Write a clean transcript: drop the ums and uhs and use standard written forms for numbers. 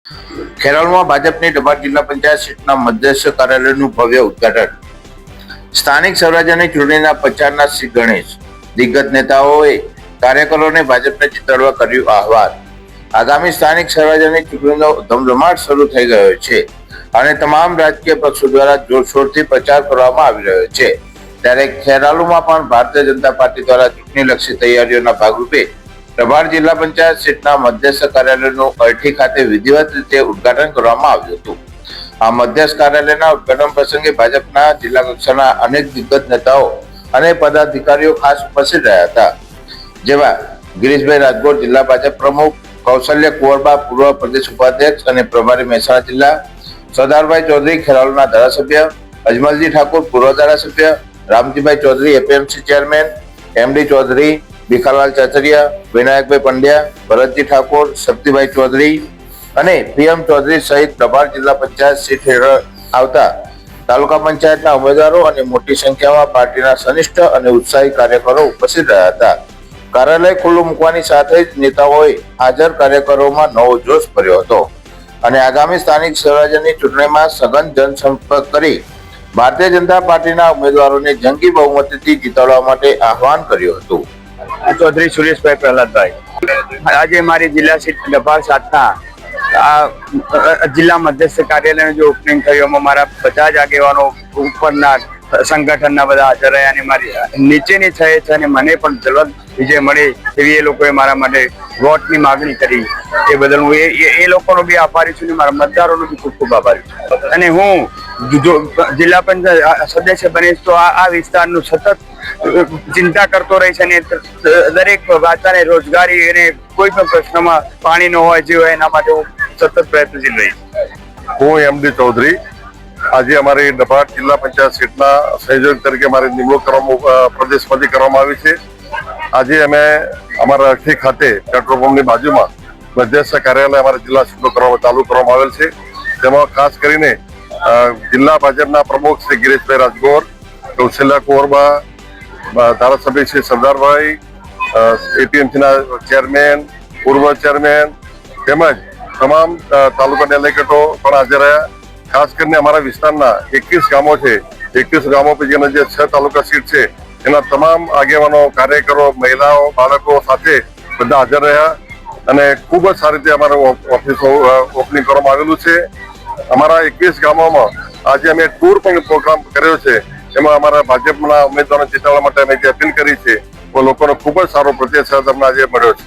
ખેરાલુમાં ભાજપની ડભા જિલ્લા પંચાયત સીટના મધ્યસ્થ કાર્યાલયનું ભવ્ય ઉદ્ઘાટન. સ્થાનિક સ્વરાજ્યની ચૂંટણીના પ્રચારના શ્રી ગણેશ દિગ્ગજ નેતાઓએ કાર્યકરોને ભાજપને જીતાડવા કર્યું આહવાન. આગામી સ્થાનિક સ્વરાજ્યની ચૂંટણીનો ધમધમાટ શરૂ થઈ ગયો છે અને તમામ રાજકીય પક્ષો દ્વારા જોરશોરથી પ્રચાર કરવામાં આવી રહ્યો છે. ત્યારે ખેરાલુમાં પણ ભારતીય જનતા પાર્ટી દ્વારા ચૂંટણીલક્ષી તૈયારીઓના ભાગરૂપે પ્રભાર જિલ્લા પંચાયત સીટના મધ્યસ્થ કાર્યાલયનું અરઠી ખાતે વિધિવત રીતે ઉદ્ઘાટન કરવામાં આવ્યું હતું. આ મધ્યસ્થ કાર્યાલયના ઉદ્ઘાટન પ્રસંગે ભાજપના જિલ્લા કક્ષાના અનેક દિગ્ગજ નેતાઓ અને પદાધિકારીઓ ખાસ ઉપસ્થિત રહ્યા હતા, જેમાં ગિરીશભાઈ રાજગોર જિલ્લા ભાજપ પ્રમુખ, કૌશલ્ય કુંવરબા પૂર્વ પ્રદેશ ઉપાધ્યક્ષ અને પ્રભારી મહેસાણા જિલ્લા, સરદારભાઈ ચૌધરી ખેરાલુના ધારાસભ્ય, અજમલજી ઠાકોર પૂર્વ ધારાસભ્ય, Ramjibhai Chaudhary APMC chairman, MD Chaudhary, Bhikhalal Chachariya, Vinayakbhai Pandya, Bharatji Thakor, Shaktibhai Chaudhary અને પીએમ ચૌધરી સહિત પ્રભાર જિલ્લા પંચાયત સીટ હેઠળ આવતા તાલુકા પંચાયતના ઉમેદવારો અને મોટી સંખ્યામાં પાર્ટીના સનિષ્ઠ અને ઉત્સાહી કાર્યકરો ઉપસ્થિત રહ્યા હતા. કાર્યાલય ખુલ્લું મૂકવાની સાથે જ નેતાઓએ હાજર કાર્યકરોમાં નવો જોશ ભર્યો હતો અને આગામી સ્થાનિક સ્વરાજ્યની ચૂંટણીમાં સઘન જનસંપર્ક કરી ભારતીય જનતા પાર્ટીના ઉમેદવારોને જંગી બહુમતીથી જીતાડવા માટે આહવાન કર્યું હતું. ચૌધરી સુરેશભાઈ પ્રહલાદભાઈ, આજે મારી જિલ્લા સીટ ડભા સાતના આ જિલ્લા મધ્યસ્થ કાર્યાલયનું જે ઓપનિંગ થયું એમાં મારા બધા જ આગેવાનો ઉપરના સંગઠનના બધા હાજર રહ્યા અને મારી નીચેની છે અને મને પણ જલદ વિજય મળે એવી એ લોકોએ મારા માટે વોટની માગણી કરી. એ બદલ હું એ લોકોનો બી આભારી છું અને મારા મતદારોનો બી ખૂબ ખૂબ આભારી છું. અને હું જિલ્લા પંચાયત સદસ્ય બનીશ તો આ વિસ્તારનું સતત ચિંતા કરતો રહીશ અને દરેક વાતાને રોજગારી અને કોઈ પણ પ્રશ્નમાં પાણી ન હોય જે હોય એના માટે હું સતત પ્રયત્નશીલ રહીશ. હું એમડી ચૌધરી, આજે અમારી ડભા જિલ્લા પંચાયત સીટના સંયોજક તરીકે મારી નિમણૂક પ્રદેશમાંથી કરવામાં આવી છે. આજે અમે અમારા અરઠી ખાતે પેટ્રોલ પંપની બાજુમાં મધ્યસ્થ કાર્યાલય અમારા જિલ્લા સીટનું ચાલુ કરવામાં આવેલ છે. તેમાં ખાસ કરીને જિલ્લા ભાજપના પ્રમુખ શ્રી ગિરીશભાઈ રાજગોર, કૌશલ્ય કુંવરબા, ધારાસભ્ય શ્રી સરદારભાઈ, એપીએમસીના ચેરમેન, પૂર્વ ચેરમેન તેમજ તમામ તાલુકા ડેલિગેટો પણ હાજર રહ્યા. ખાસ કરીને અમારા વિસ્તારના 21 ગામો છે, 21 ગામો પૈકીના જે 6 તાલુકા સીટ છે એના તમામ આગેવાનો, કાર્યકરો, મહિલાઓ, બાળકો સાથે બધા હાજર રહ્યા અને ખૂબ જ સારી રીતે અમારું ઓફિસો ઓપનિંગ કરવામાં આવેલું છે. અમારા 21 ગામોમાં આજે અમે ટૂર પણ પ્રોગ્રામ કર્યો છે. એમાં અમારા ભાજપના ઉમેદવારોને જીતાડવા માટે અમે જે અપીલ કરી છે, લોકોનો ખૂબ જ સારો પ્રતિસાદ અમને આજે મળ્યો છે.